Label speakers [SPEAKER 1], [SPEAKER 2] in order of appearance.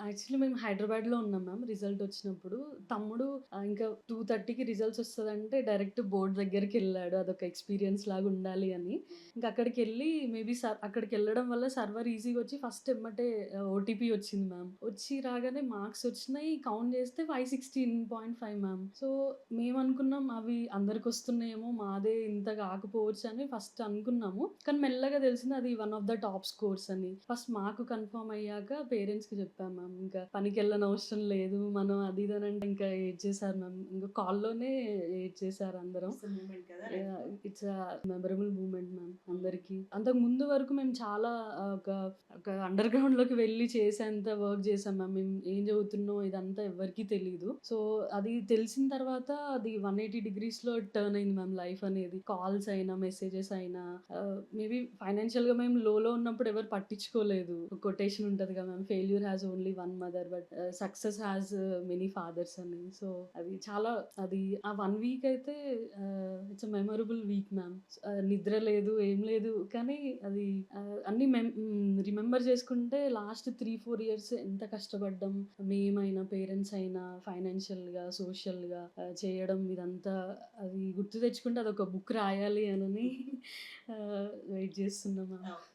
[SPEAKER 1] Actually మేము హైదరాబాద్‌లో ఉన్నాం మ్యామ్ రిజల్ట్ వచ్చినప్పుడు. తమ్ముడు ఇంకా 2:30కి రిజల్ట్స్ వస్తదంటే డైరెక్ట్ బోర్డ్ దగ్గరికెళ్ళాడు. అదొక ఎక్స్‌పీరియన్స్ లాగా ఉండాలి అని. ఇంక అక్కడికెళ్ళి మేబీ అక్కడికెళ్ళడం వల్ల సర్వర్ ఈజీగా వచ్చి ఫస్ట్ ఎమ్మటే ఓటీపీ వచ్చింది మ్యామ్. వచ్చి రాగానే మార్క్స్ వచ్చినాయి. కౌంట్ చేస్తే 516.5 మ్యామ్. సో మేమనుకున్నాం అవి అందరికొస్తున్నాయేమో మాదే ఇంత కాకపోవచ్చు అని ఫస్ట్ అనుకున్నాము. కానీ మెల్లగా తెలిసింది అది one of the top scores అని. ఫస్ట్ మాకు కన్ఫర్మ్ అయ్యాక పేరెంట్స్‌కి చెప్పాం మ్యామ్. ఇంకా పనికెళ్ళనవసరం లేదు. మనం అది ఇది అనంటే ఇంకా ఏడ్చేసారు మ్యామ్. ఇంక కాల్‌లోనే ఏడ్చేసారు అందరం.
[SPEAKER 2] ఇట్స్ ఎ మూమెంట్ కదా
[SPEAKER 1] యాహ్!
[SPEAKER 2] లైఫ్‌లో.
[SPEAKER 1] ఇట్స్ మెమరబుల్ మూమెంట్ మ్యామ్
[SPEAKER 2] హ్మ్.
[SPEAKER 1] అందరికి. అంతకు ముందు వరకు మేము చాలా ఒక ఒక అండర్ గ్రౌండ్‌లోకి వెళ్లి చేసేంత వర్క్ చేసాం మ్యామ్. మేము ఏం చదువుతున్నాం ఇదంతా ఎవ్వరికీ తెలీదు. సో, అది తెలిసిన తర్వాత అది 180 డిగ్రీస్‌లో టర్న్ అయింది మ్యామ్ లైఫ్ అనేది. కాల్స్ అయినా, మెసేజెస్ అయినా మేబీ ఫైనాన్షియల్‌గా మేము లోలో ఉన్నప్పుడు ఎవరు పట్టించుకోలేదు. ఒక కొటేషన్ ఉంటది కదా ma'am, failure has only one mother but success has many fathers అని. సో, అది చాలా అది ఆ 1 వీక్ అయితే it's a memorable week ma'am. నిద్ర లేదు, ఏం లేదు. కానీ అది రిమెంబర్ చేసుకుంటే లాస్ట్ 3, 4 ఇయర్స్ ఎంత కష్టపడ్డాం. మేమైనా, పేరెంట్స్ అయినా ఫైనాన్షియల్‌గా, సోషల్‌గా చేయడం ఇదంతా అది గుర్తు తెచ్చుకుంటే అదొక బుక్ రాయాలి అనని వెయిట్ చేస్తున్నా మ్యామ్.
[SPEAKER 2] అవును.